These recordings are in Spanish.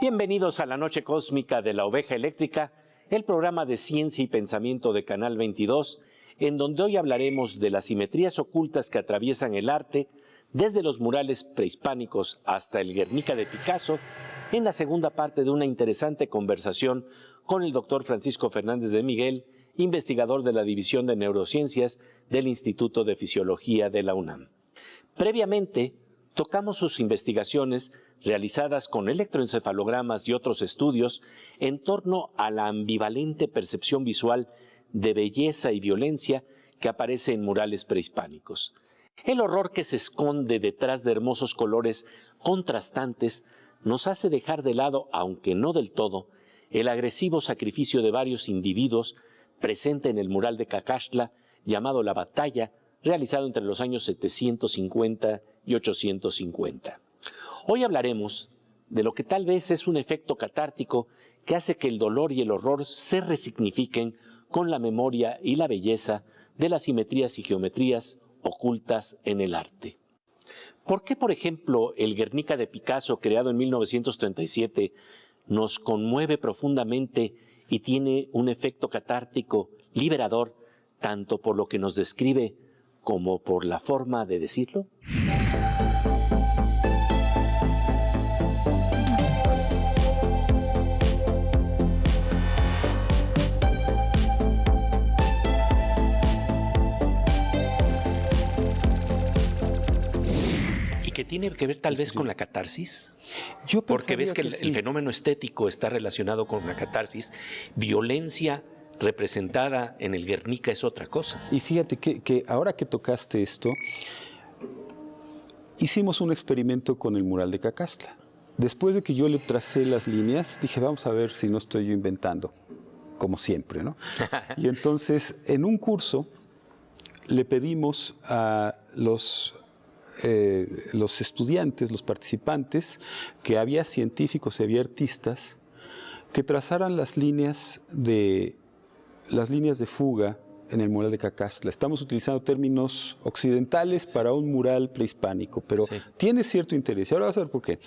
Bienvenidos a la Noche Cósmica de la Oveja Eléctrica, el programa de ciencia y pensamiento de Canal 22, en donde hoy hablaremos de las simetrías ocultas que atraviesan el arte, desde los murales prehispánicos hasta el Guernica de Picasso, en la segunda parte de una interesante conversación con el doctor Francisco Fernández de Miguel, investigador de la División de Neurociencias del Instituto de Fisiología de la UNAM. Previamente, tocamos sus investigaciones realizadas con electroencefalogramas y otros estudios en torno a la ambivalente percepción visual de belleza y violencia que aparece en murales prehispánicos. El horror que se esconde detrás de hermosos colores contrastantes nos hace dejar de lado, aunque no del todo, el agresivo sacrificio de varios individuos presente en el mural de Cacaxtla llamado La Batalla, realizado entre los años 750 y 850. Hoy hablaremos de lo que tal vez es un efecto catártico que hace que el dolor y el horror se resignifiquen con la memoria y la belleza de las simetrías y geometrías ocultas en el arte. ¿Por qué, por ejemplo, el Guernica de Picasso, creado en 1937, nos conmueve profundamente y tiene un efecto catártico liberador, tanto por lo que nos describe como por la forma de decirlo? ¿Que tiene que ver tal vez con la catarsis? Porque ves que el fenómeno estético está relacionado con la catarsis. Violencia representada en el Guernica es otra cosa. Y fíjate que ahora que tocaste esto, hicimos un experimento con el mural de Cacaxtla. Después de que yo le tracé las líneas, dije, vamos a ver si no estoy yo inventando, como siempre, ¿no? Y entonces, en un curso, le pedimos a los estudiantes, los participantes, que había científicos y había artistas, que trazaran las líneas de fuga en el mural de Cacaxtla. Estamos utilizando términos occidentales para un mural prehispánico, pero tiene cierto interés. Y ahora vas a ver por qué.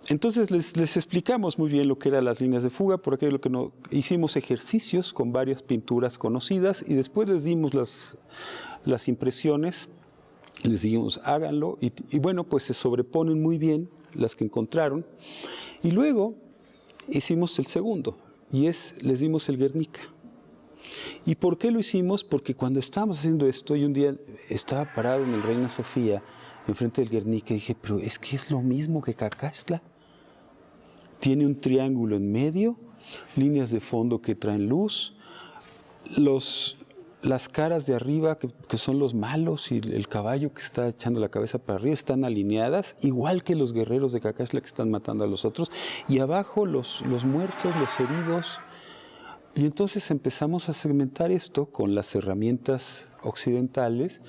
Entonces les explicamos muy bien lo que eran las líneas de fuga, por aquello que no, hicimos ejercicios con varias pinturas conocidas y después les dimos las impresiones. Les dijimos, háganlo, y bueno, pues se sobreponen muy bien las que encontraron. Y luego hicimos el segundo, y les dimos el Guernica. ¿Y por qué lo hicimos? Porque cuando estábamos haciendo esto, y un día estaba parado en el Reina Sofía, enfrente del Guernica, y dije, pero es que es lo mismo que Cacaxtla. Tiene un triángulo en medio, líneas de fondo que traen luz, las caras de arriba, que son los malos, y el caballo que está echando la cabeza para arriba, están alineadas, igual que los guerreros de Cacaxtla que están matando a los otros, y abajo los muertos, los heridos. Y entonces empezamos a segmentar esto con las herramientas occidentales.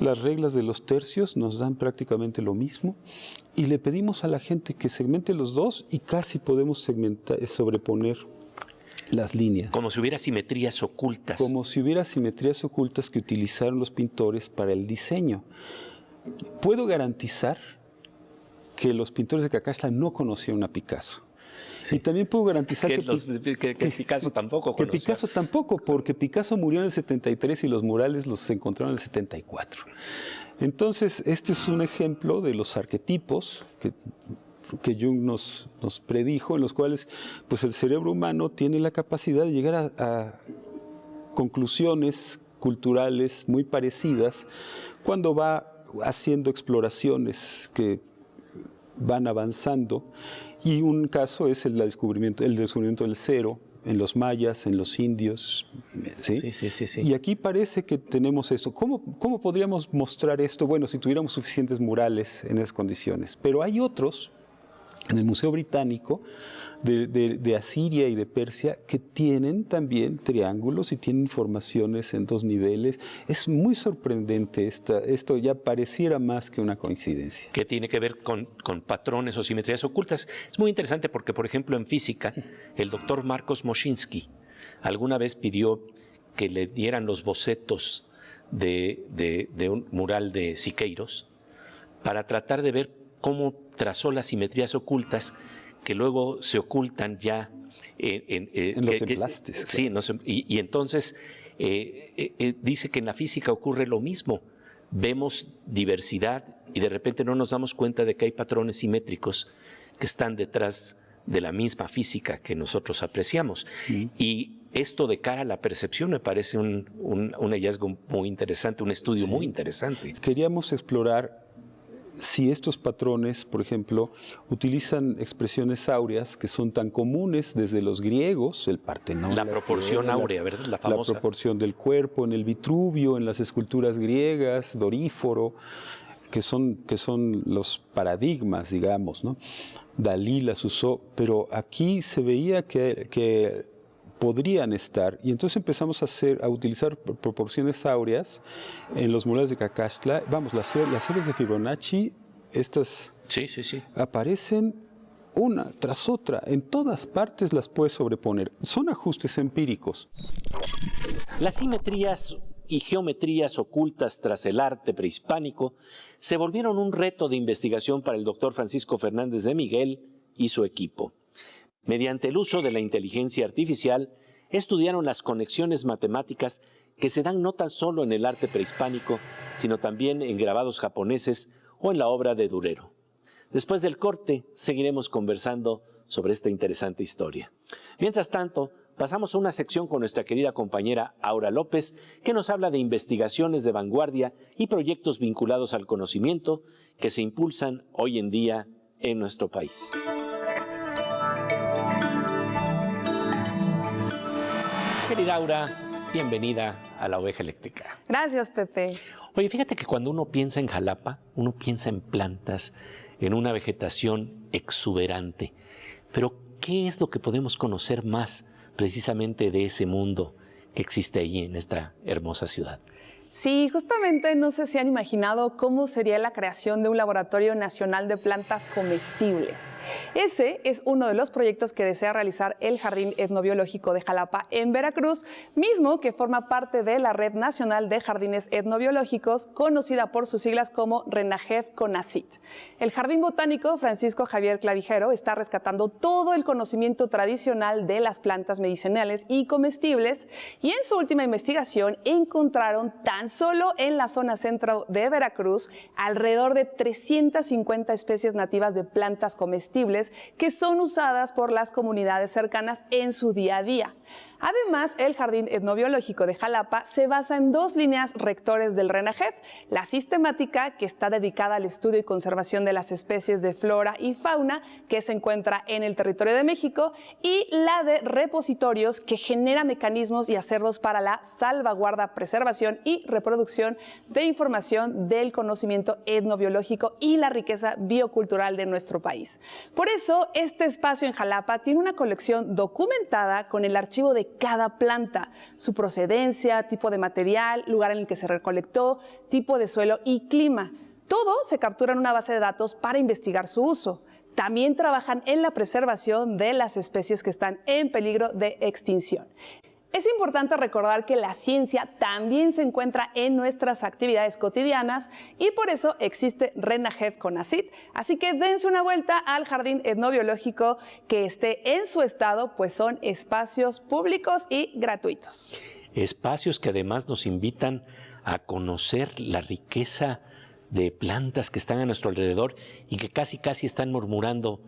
Las reglas de los tercios nos dan prácticamente lo mismo, y le pedimos a la gente que segmente los dos, y casi podemos sobreponer las líneas. Como si hubiera simetrías ocultas. Como si hubiera simetrías ocultas que utilizaron los pintores para el diseño. Puedo garantizar que los pintores de Cacaxtla no conocieron a Picasso. Sí. Y también puedo garantizar que Picasso tampoco conoció. Que Picasso tampoco, porque Picasso murió en el 73 y los murales los encontraron en el 74. Entonces, este es un ejemplo de los arquetipos que Jung nos predijo, en los cuales pues, el cerebro humano tiene la capacidad de llegar a conclusiones culturales muy parecidas cuando va haciendo exploraciones que van avanzando, y un caso es el descubrimiento del cero en los mayas, en los indios. ¿Sí? Sí. Y aquí parece que tenemos esto. ¿Cómo podríamos mostrar esto? Bueno, si tuviéramos suficientes murales en esas condiciones. Pero hay otros en el Museo Británico de Asiria y de Persia que tienen también triángulos y tienen formaciones en 2 niveles. Es muy sorprendente esto ya pareciera más que una coincidencia. Que tiene que ver con patrones o simetrías ocultas. Es muy interesante porque, por ejemplo, en física, el doctor Marcos Moschinsky alguna vez pidió que le dieran los bocetos de un mural de Siqueiros para tratar de ver cómo trazó las simetrías ocultas que luego se ocultan ya en los emplastes. Sí, y entonces dice que en la física ocurre lo mismo. Vemos diversidad y de repente no nos damos cuenta de que hay patrones simétricos que están detrás de la misma física que nosotros apreciamos. Y esto de cara a la percepción me parece un hallazgo muy interesante, un estudio muy interesante. Queríamos explorar si estos patrones, por ejemplo, utilizan expresiones áureas que son tan comunes desde los griegos, el Partenón, la proporción áurea, ¿verdad? La famosa. La proporción del cuerpo, en el Vitruvio, en las esculturas griegas, Doríforo, que son los paradigmas, digamos, ¿no? Dalí las usó, pero aquí se veía que podrían estar, y entonces empezamos a utilizar proporciones áureas en los murales de Cacaxtla. Vamos, las series de Fibonacci, estas aparecen una tras otra, en todas partes las puedes sobreponer, son ajustes empíricos. Las simetrías y geometrías ocultas tras el arte prehispánico se volvieron un reto de investigación para el doctor Francisco Fernández de Miguel y su equipo. Mediante el uso de la inteligencia artificial, estudiaron las conexiones matemáticas que se dan no tan solo en el arte prehispánico, sino también en grabados japoneses o en la obra de Durero. Después del corte, seguiremos conversando sobre esta interesante historia. Mientras tanto, pasamos a una sección con nuestra querida compañera Aura López, que nos habla de investigaciones de vanguardia y proyectos vinculados al conocimiento que se impulsan hoy en día en nuestro país. Querida Aura, bienvenida a La Oveja Eléctrica. Gracias, Pepe. Oye, fíjate que cuando uno piensa en Jalapa, uno piensa en plantas, en una vegetación exuberante. Pero, ¿qué es lo que podemos conocer más precisamente de ese mundo que existe allí en esta hermosa ciudad? Sí, justamente no sé si han imaginado cómo sería la creación de un laboratorio nacional de plantas comestibles. Ese es uno de los proyectos que desea realizar el Jardín Etnobiológico de Jalapa en Veracruz, mismo que forma parte de la Red Nacional de Jardines Etnobiológicos, conocida por sus siglas como RENAJEV-CONACYT. El Jardín Botánico Francisco Javier Clavijero está rescatando todo el conocimiento tradicional de las plantas medicinales y comestibles, y en su última investigación encontraron tan solo en la zona centro de Veracruz alrededor de 350 especies nativas de plantas comestibles que son usadas por las comunidades cercanas en su día a día. Además, el Jardín Etnobiológico de Jalapa se basa en 2 líneas rectores del RENAJEV, la sistemática, que está dedicada al estudio y conservación de las especies de flora y fauna que se encuentra en el territorio de México, y la de repositorios, que genera mecanismos y acervos para la salvaguarda, preservación y reproducción de información del conocimiento etnobiológico y la riqueza biocultural de nuestro país. Por eso, este espacio en Jalapa tiene una colección documentada con el archivo de cada planta, su procedencia, tipo de material, lugar en el que se recolectó, tipo de suelo y clima. Todo se captura en una base de datos para investigar su uso. También trabajan en la preservación de las especies que están en peligro de extinción. Es importante recordar que la ciencia también se encuentra en nuestras actividades cotidianas y por eso existe RENAJEV-CONACYT. Así que dense una vuelta al Jardín Etnobiológico que esté en su estado, pues son espacios públicos y gratuitos. Espacios que además nos invitan a conocer la riqueza de plantas que están a nuestro alrededor y que casi están murmurando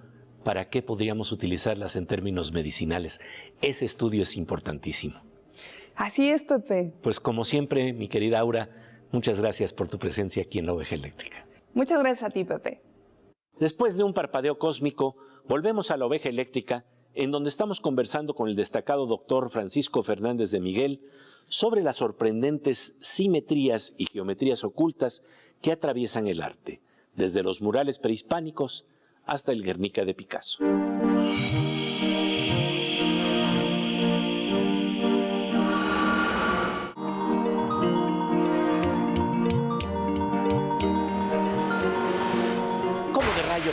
¿para qué podríamos utilizarlas en términos medicinales? Ese estudio es importantísimo. Así es, Pepe. Pues como siempre, mi querida Aura, Muchas gracias por tu presencia aquí en la Oveja Eléctrica. Muchas gracias a ti, Pepe. Después de un parpadeo cósmico, volvemos a la Oveja Eléctrica, en donde estamos conversando con el destacado doctor Francisco Fernández de Miguel sobre las sorprendentes simetrías y geometrías ocultas que atraviesan el arte, desde los murales prehispánicos hasta el Guernica de Picasso.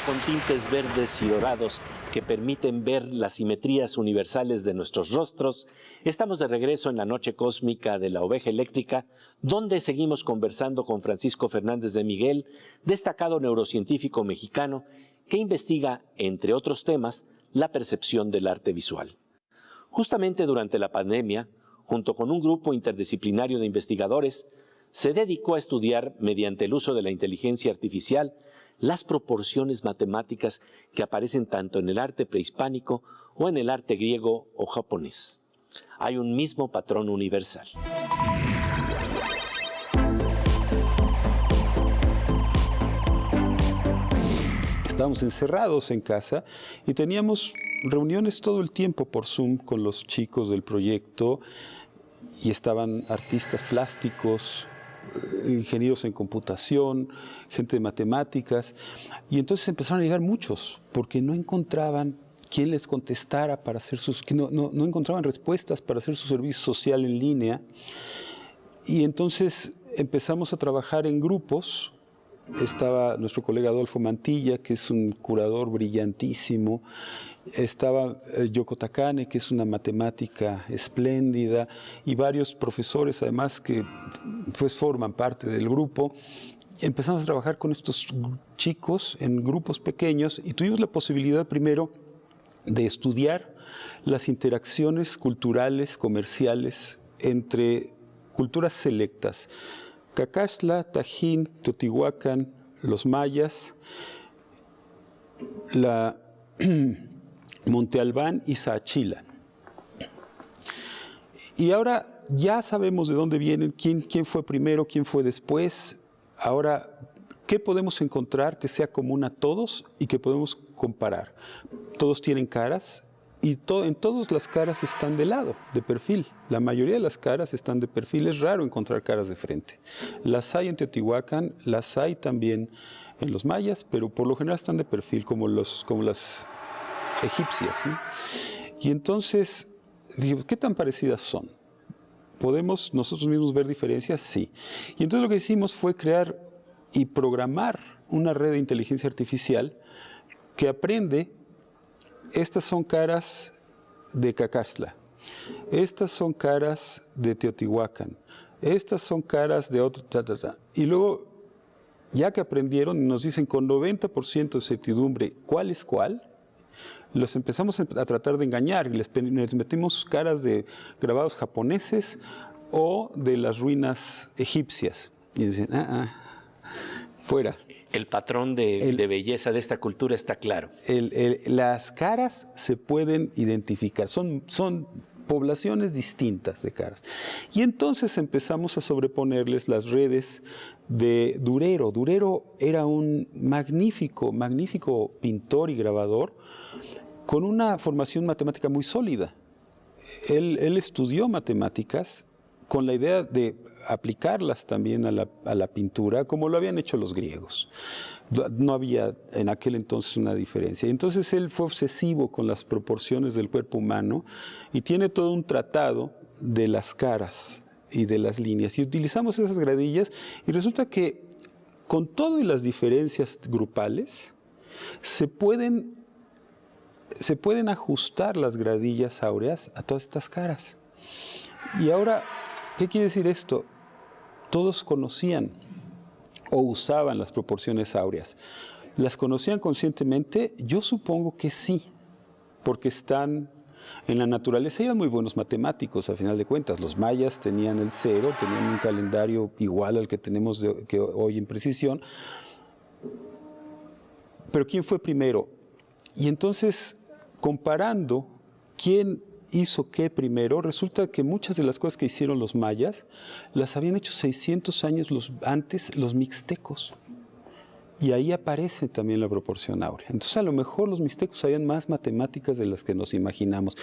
Con tintes verdes y dorados que permiten ver las simetrías universales de nuestros rostros, estamos de regreso en la noche cósmica de la Oveja Eléctrica, donde seguimos conversando con Francisco Fernández de Miguel, destacado neurocientífico mexicano que investiga, entre otros temas, la percepción del arte visual. Justamente durante la pandemia, junto con un grupo interdisciplinario de investigadores, se dedicó a estudiar, mediante el uso de la inteligencia artificial, las proporciones matemáticas que aparecen tanto en el arte prehispánico o en el arte griego o japonés. Hay un mismo patrón universal. Estábamos encerrados en casa y teníamos reuniones todo el tiempo por Zoom con los chicos del proyecto y estaban artistas plásticos, ingenieros en computación, gente de matemáticas, y entonces empezaron a llegar muchos, porque no encontraban quién les contestara para hacer no encontraban respuestas para hacer su servicio social en línea, y entonces empezamos a trabajar en grupos. Estaba nuestro colega Adolfo Mantilla, que es un curador brillantísimo. Estaba Yoko Takane, que es una matemática espléndida, y varios profesores además que pues forman parte del grupo. Empezamos a trabajar con estos chicos en grupos pequeños y tuvimos la posibilidad primero de estudiar las interacciones culturales, comerciales entre culturas selectas: Cacaxtla, Tajín, Teotihuacán, los mayas, Monte Albán y Saachila. Y ahora ya sabemos de dónde vienen, quién fue primero, quién fue después. Ahora, ¿qué podemos encontrar que sea común a todos y que podemos comparar? Todos tienen caras y en todas las caras están de lado, de perfil. La mayoría de las caras están de perfil. Es raro encontrar caras de frente. Las hay en Teotihuacán, las hay también en los mayas, pero por lo general están de perfil, como las egipcias, ¿no? Y entonces, digo, ¿qué tan parecidas son? ¿Podemos nosotros mismos ver diferencias? Sí. Y entonces lo que hicimos fue crear y programar una red de inteligencia artificial que aprende: estas son caras de Cacaxtla, estas son caras de Teotihuacán, estas son caras de otro, Y luego, ya que aprendieron, nos dicen con 90% de certidumbre cuál es cuál. Los empezamos a tratar de engañar y les metimos caras de grabados japoneses o de las ruinas egipcias. Y dicen, fuera. El patrón de belleza de esta cultura está claro. Las caras se pueden identificar, son poblaciones distintas de caras. Y entonces empezamos a sobreponerles las redes de Durero. Durero era un magnífico pintor y grabador con una formación matemática muy sólida. Él estudió matemáticas con la idea de aplicarlas también a la pintura, como lo habían hecho los griegos. No había en aquel entonces una diferencia. Entonces él fue obsesivo con las proporciones del cuerpo humano y tiene todo un tratado de las caras y de las líneas. Y utilizamos esas gradillas y resulta que con todo y las diferencias grupales se pueden ajustar las gradillas áureas a todas estas caras. Y ahora, ¿qué quiere decir esto? Todos conocían o usaban las proporciones áureas. ¿Las conocían conscientemente? Yo supongo que sí, porque están en la naturaleza y eran muy buenos matemáticos, a final de cuentas. Los mayas tenían el cero, tenían un calendario igual al que tenemos hoy en precisión. Pero ¿quién fue primero? Y entonces, comparando quién hizo qué primero? Resulta que muchas de las cosas que hicieron los mayas las habían hecho 600 años antes los mixtecos. Y ahí aparece también la proporción áurea. Entonces, a lo mejor los mixtecos sabían más matemáticas de las que nos imaginamos.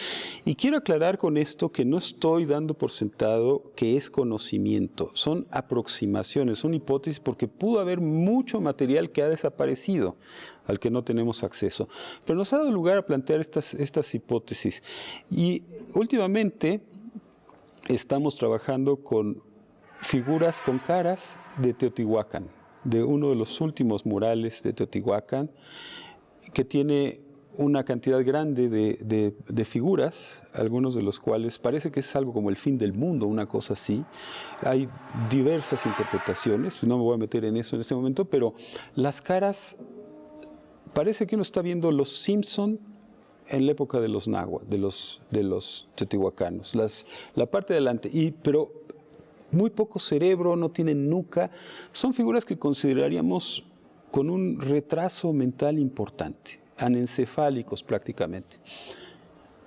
Y quiero aclarar con esto que no estoy dando por sentado que es conocimiento. Son aproximaciones, son hipótesis, porque pudo haber mucho material que ha desaparecido, al que no tenemos acceso. Pero nos ha dado lugar a plantear estas hipótesis. Y últimamente estamos trabajando con figuras con caras de Teotihuacán, de uno de los últimos murales de Teotihuacán, que tiene una cantidad grande de figuras, algunos de los cuales parece que es algo como el fin del mundo, una cosa así. Hay diversas interpretaciones, no me voy a meter en eso en este momento, pero las caras, parece que uno está viendo los Simpson en la época de los náhuatl, de los teotihuacanos, la parte de adelante, pero muy poco cerebro, no tienen nuca. Son figuras que consideraríamos con un retraso mental importante, anencefálicos prácticamente.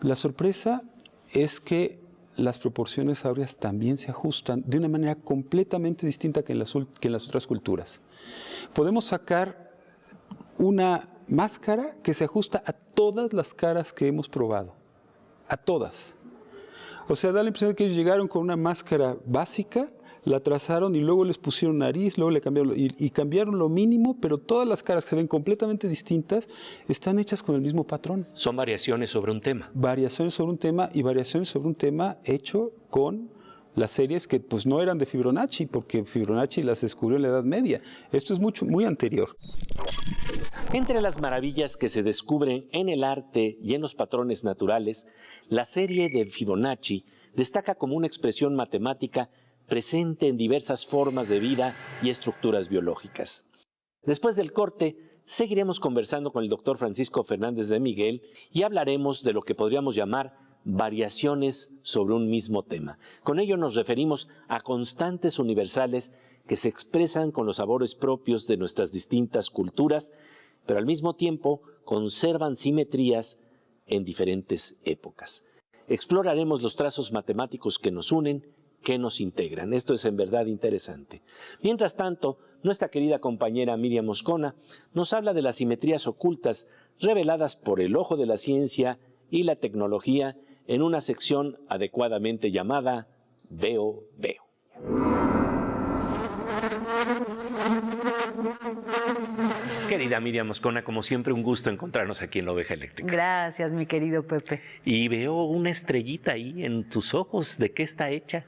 La sorpresa es que las proporciones áureas también se ajustan de una manera completamente distinta que en las otras culturas. Podemos sacar una máscara que se ajusta a todas las caras que hemos probado, a todas. O sea, da la impresión de que ellos llegaron con una máscara básica, la trazaron y luego les pusieron nariz, luego le cambiaron y cambiaron lo mínimo, pero todas las caras que se ven completamente distintas están hechas con el mismo patrón. Son variaciones sobre un tema. Variaciones sobre un tema y variaciones sobre un tema hecho con las series que pues no eran de Fibonacci, porque Fibonacci las descubrió en la Edad Media. Esto es muy anterior. Entre las maravillas que se descubren en el arte y en los patrones naturales, la serie de Fibonacci destaca como una expresión matemática presente en diversas formas de vida y estructuras biológicas. Después del corte, seguiremos conversando con el doctor Francisco Fernández de Miguel y hablaremos de lo que podríamos llamar variaciones sobre un mismo tema. Con ello nos referimos a constantes universales que se expresan con los sabores propios de nuestras distintas culturas, pero al mismo tiempo conservan simetrías en diferentes épocas. Exploraremos los trazos matemáticos que nos unen, que nos integran. Esto es en verdad interesante. Mientras tanto, nuestra querida compañera Miriam Moscona nos habla de las simetrías ocultas reveladas por el ojo de la ciencia y la tecnología en una sección adecuadamente llamada Veo. Querida Miriam Moscona, como siempre, un gusto encontrarnos aquí en La Oveja Eléctrica. Gracias, mi querido Pepe. Y veo una estrellita ahí en tus ojos. ¿De qué está hecha?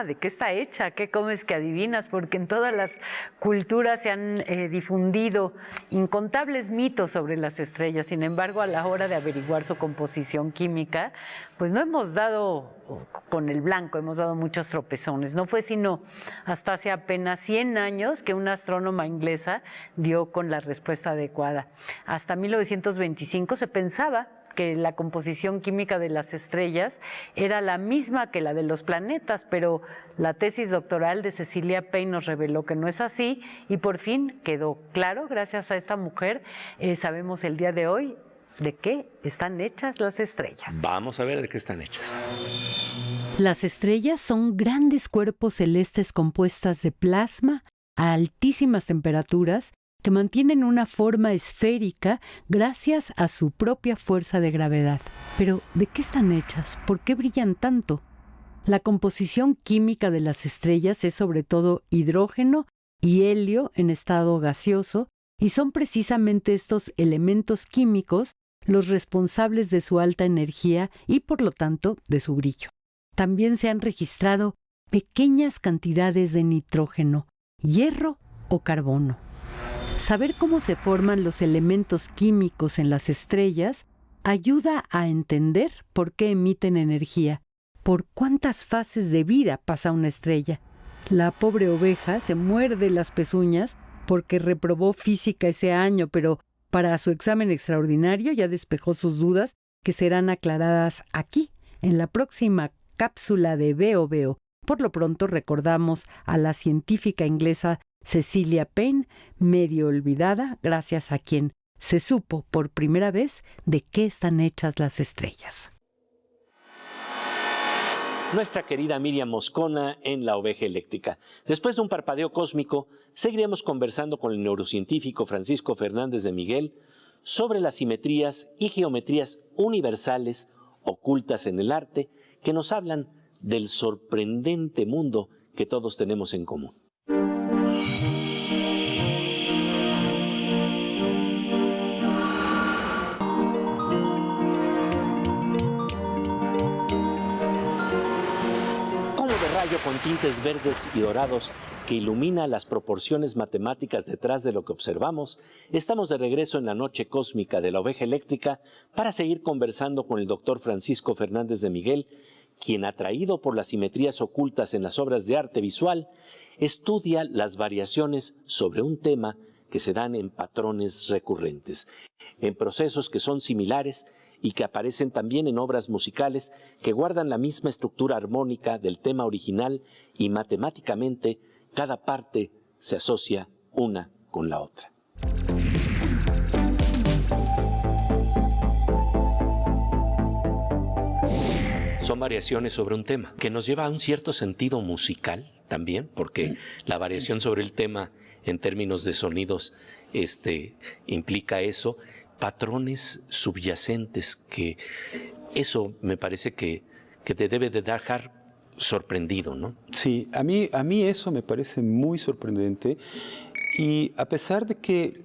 ¿De qué está hecha? ¿Qué comes que adivinas? Porque en todas las culturas se han difundido incontables mitos sobre las estrellas. Sin embargo, a la hora de averiguar su composición química, pues no hemos dado con el blanco, hemos dado muchos tropezones. No fue sino hasta hace apenas 100 años que una astrónoma inglesa dio con la respuesta adecuada. Hasta 1925 se pensaba que la composición química de las estrellas era la misma que la de los planetas, pero la tesis doctoral de Cecilia Payne nos reveló que no es así y por fin quedó claro, gracias a esta mujer, sabemos el día de hoy de qué están hechas las estrellas. Vamos a ver de qué están hechas. Las estrellas son grandes cuerpos celestes compuestas de plasma a altísimas temperaturas que mantienen una forma esférica gracias a su propia fuerza de gravedad. Pero, ¿de qué están hechas? ¿Por qué brillan tanto? La composición química de las estrellas es sobre todo hidrógeno y helio en estado gaseoso, y son precisamente estos elementos químicos los responsables de su alta energía y, por lo tanto, de su brillo. También se han registrado pequeñas cantidades de nitrógeno, hierro o carbono. Saber cómo se forman los elementos químicos en las estrellas ayuda a entender por qué emiten energía, por cuántas fases de vida pasa una estrella. La pobre oveja se muerde las pezuñas porque reprobó física ese año, pero para su examen extraordinario ya despejó sus dudas que serán aclaradas aquí, en la próxima cápsula de Veo. Por lo pronto recordamos a la científica inglesa Cecilia Payne, medio olvidada, gracias a quien se supo por primera vez de qué están hechas las estrellas. nuestra querida Miriam Moscona en La Oveja Eléctrica. Después de un parpadeo cósmico, seguiremos conversando con el neurocientífico Francisco Fernández de Miguel sobre las simetrías y geometrías universales ocultas en el arte que nos hablan del sorprendente mundo que todos tenemos en común. Con tintes verdes y dorados que ilumina las proporciones matemáticas detrás de lo que observamos, estamos de regreso en la noche cósmica de La Oveja Eléctrica para seguir conversando con el doctor Francisco Fernández de Miguel, quien, atraído por las simetrías ocultas en las obras de arte visual, estudia las variaciones sobre un tema que se dan en patrones recurrentes, en procesos que son similares y que aparecen también en obras musicales que guardan la misma estructura armónica del tema original y matemáticamente cada parte se asocia una con la otra. Son variaciones sobre un tema que nos lleva a un cierto sentido musical también, porque la variación sobre el tema en términos de sonidos implica eso, patrones subyacentes, que eso me parece que te debe de dejar sorprendido, ¿no? Sí, a mí eso me parece muy sorprendente, y a pesar de que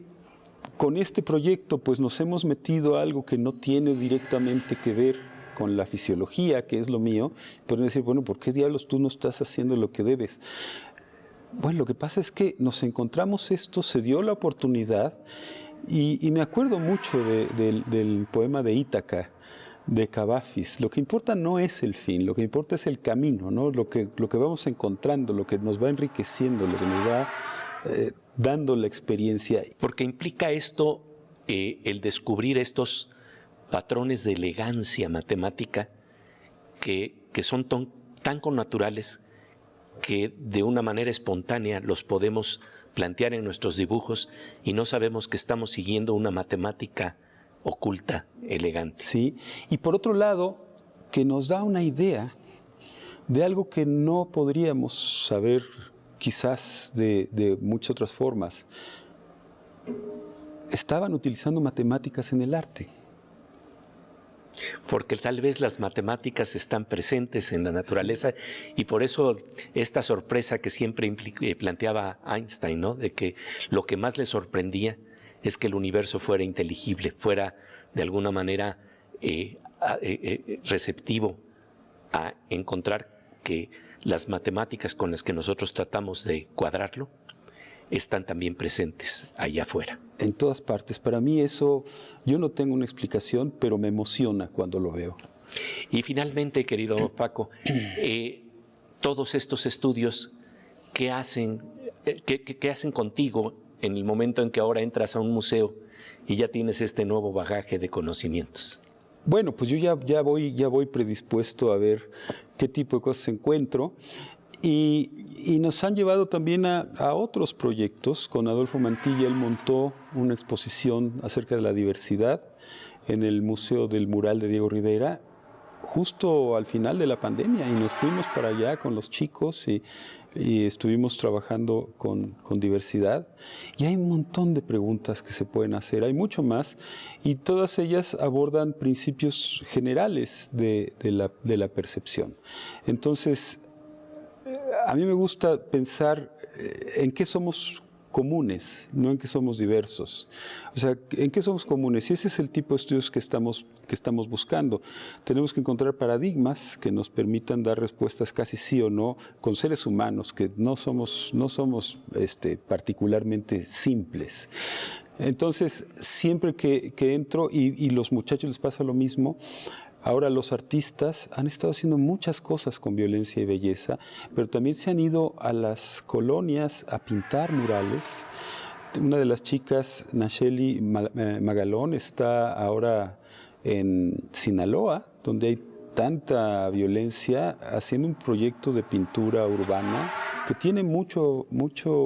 con este proyecto pues nos hemos metido a algo que no tiene directamente que ver con la fisiología, que es lo mío, pueden decir, bueno, ¿por qué diablos tú no estás haciendo lo que debes? Bueno, lo que pasa es que nos encontramos esto, se dio la oportunidad. Y me acuerdo mucho del poema de Ítaca, de Cavafis. Lo que importa no es el fin, lo que importa es el camino, ¿no? Lo que vamos encontrando, lo que nos va enriqueciendo, lo que nos va dando la experiencia. Porque implica esto, el descubrir estos patrones de elegancia matemática que son tan connaturales que de una manera espontánea los podemos plantear en nuestros dibujos y no sabemos que estamos siguiendo una matemática oculta, elegante. Sí, y por otro lado, que nos da una idea de algo que no podríamos saber quizás de muchas otras formas. Estaban utilizando matemáticas en el arte. Porque tal vez las matemáticas están presentes en la naturaleza y por eso esta sorpresa que siempre planteaba Einstein, ¿no? De que lo que más le sorprendía es que el universo fuera inteligible, fuera de alguna manera receptivo a encontrar que las matemáticas con las que nosotros tratamos de cuadrarlo están también presentes allá afuera. En todas partes. Para mí eso, yo no tengo una explicación, pero me emociona cuando lo veo. Y finalmente, querido Paco, todos estos estudios, ¿qué hacen contigo en el momento en que ahora entras a un museo y ya tienes este nuevo bagaje de conocimientos? Bueno, pues yo ya voy predispuesto a ver qué tipo de cosas encuentro. Y nos han llevado también a otros proyectos. Con Adolfo Mantilla, él montó una exposición acerca de la diversidad en el Museo del Mural de Diego Rivera, justo al final de la pandemia, y nos fuimos para allá con los chicos y estuvimos trabajando con diversidad. Y hay un montón de preguntas que se pueden hacer, hay mucho más, y todas ellas abordan principios generales de la percepción. Entonces, a mí me gusta pensar en qué somos comunes, no en qué somos diversos. O sea, en qué somos comunes. Y ese es el tipo de estudios que estamos buscando. Tenemos que encontrar paradigmas que nos permitan dar respuestas casi sí o no con seres humanos, que no somos particularmente simples. Entonces, siempre que entro, y los muchachos les pasa lo mismo. Ahora los artistas han estado haciendo muchas cosas con violencia y belleza, pero también se han ido a las colonias a pintar murales. Una de las chicas, Nacheli Magalón, está ahora en Sinaloa, donde hay tanta violencia haciendo un proyecto de pintura urbana que tiene mucho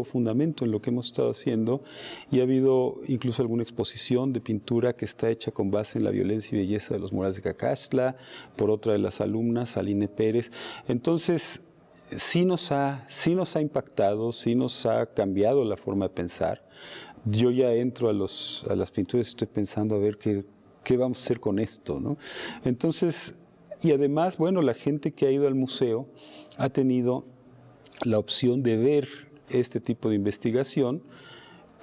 fundamento en lo que hemos estado haciendo, y ha habido incluso alguna exposición de pintura que está hecha con base en la violencia y belleza de los murales de Cacaxtla, por otra de las alumnas, Aline Pérez. Entonces, sí nos ha impactado, sí nos ha cambiado la forma de pensar. Yo ya entro a las pinturas y estoy pensando a ver qué vamos a hacer con esto, ¿no? Entonces, y además, bueno, la gente que ha ido al museo ha tenido la opción de ver este tipo de investigación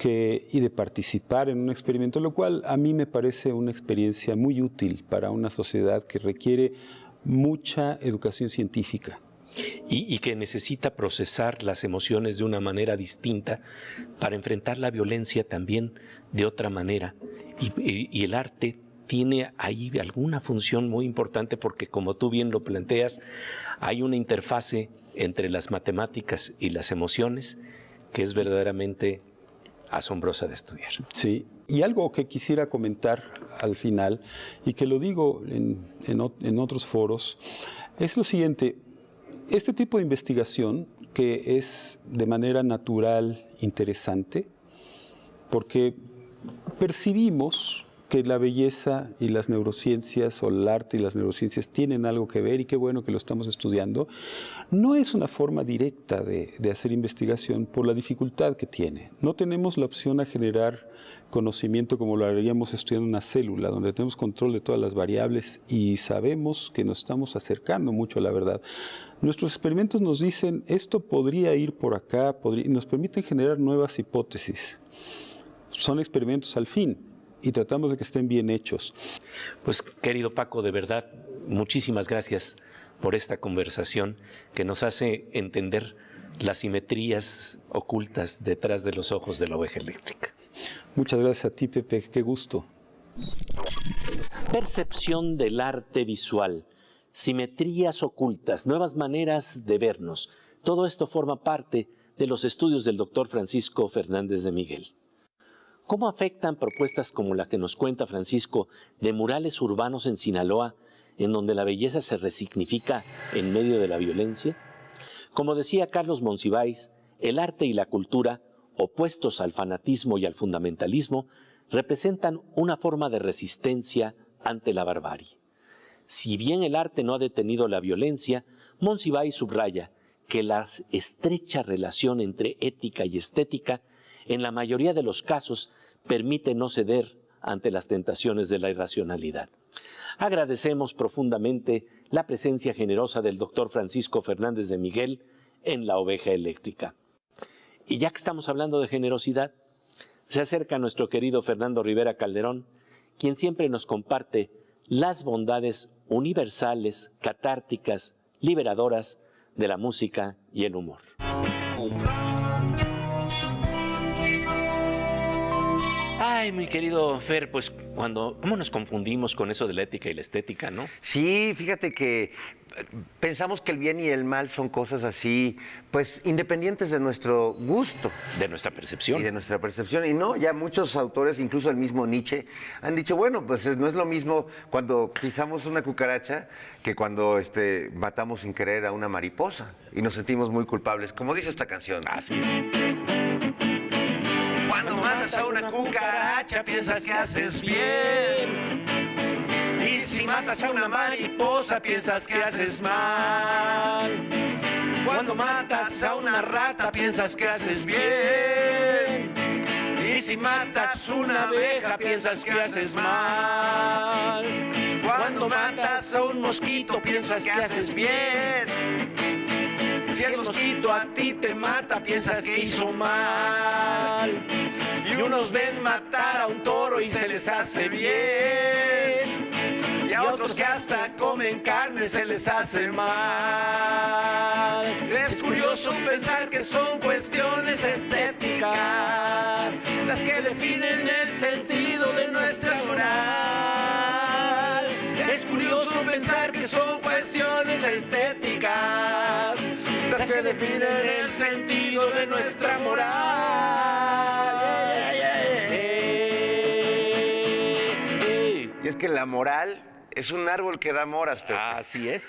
y de participar en un experimento, lo cual a mí me parece una experiencia muy útil para una sociedad que requiere mucha educación científica. Y que necesita procesar las emociones de una manera distinta para enfrentar la violencia también de otra manera. Y el arte tiene ahí alguna función muy importante porque, como tú bien lo planteas, hay una interfase entre las matemáticas y las emociones que es verdaderamente asombrosa de estudiar. Sí, y algo que quisiera comentar al final, y que lo digo en otros foros, es lo siguiente. Este tipo de investigación, que es de manera natural interesante, porque percibimos que la belleza y las neurociencias, o el arte y las neurociencias, tienen algo que ver, y qué bueno que lo estamos estudiando, no es una forma directa de hacer investigación por la dificultad que tiene. No tenemos la opción a generar conocimiento como lo haríamos estudiando una célula, donde tenemos control de todas las variables y sabemos que nos estamos acercando mucho a la verdad. Nuestros experimentos nos dicen, esto podría ir por acá, y nos permiten generar nuevas hipótesis. Son experimentos al fin, y tratamos de que estén bien hechos. Pues, querido Paco, de verdad, muchísimas gracias por esta conversación que nos hace entender las simetrías ocultas detrás de los ojos de la oveja eléctrica. Muchas gracias a ti, Pepe, qué gusto. Percepción del arte visual, simetrías ocultas, nuevas maneras de vernos. Todo esto forma parte de los estudios del doctor Francisco Fernández de Miguel. ¿Cómo afectan propuestas como la que nos cuenta Francisco de murales urbanos en Sinaloa, en donde la belleza se resignifica en medio de la violencia? Como decía Carlos Monsiváis, el arte y la cultura, opuestos al fanatismo y al fundamentalismo, representan una forma de resistencia ante la barbarie. Si bien el arte no ha detenido la violencia, Monsiváis subraya que la estrecha relación entre ética y estética, en la mayoría de los casos, permite no ceder ante las tentaciones de la irracionalidad. Agradecemos profundamente la presencia generosa del doctor Francisco Fernández de Miguel en La Oveja Eléctrica. Y ya que estamos hablando de generosidad, se acerca nuestro querido Fernando Rivera Calderón, quien siempre nos comparte las bondades universales, catárticas, liberadoras de la música y el humor. Ay, mi querido Fer, pues ¿cómo nos confundimos con eso de la ética y la estética, no? Sí, fíjate que pensamos que el bien y el mal son cosas así, pues independientes de nuestro gusto. De nuestra percepción. Y de nuestra percepción. Y no, ya muchos autores, incluso el mismo Nietzsche, han dicho, bueno, pues no es lo mismo cuando pisamos una cucaracha que cuando matamos sin querer a una mariposa. Y nos sentimos muy culpables, como dice esta canción. Así es. Cuando matas a una cucaracha piensas que haces bien. Y si matas a una mariposa piensas que haces mal. Cuando matas a una rata piensas que haces bien. Y si matas una abeja piensas que haces mal. Cuando matas a un mosquito piensas que haces bien. Si el mosquito a ti te mata, piensas que hizo mal. Y unos ven matar a un toro y se les hace bien. Y a otros que hasta comen carne se les hace mal. Es curioso pensar que son cuestiones estéticas las que definen el sentido de nuestra moral. Es curioso pensar que son cuestiones estéticas las que definen el sentido de nuestra moral. Y es que la moral Es un árbol que da moras, Pepe. Así es.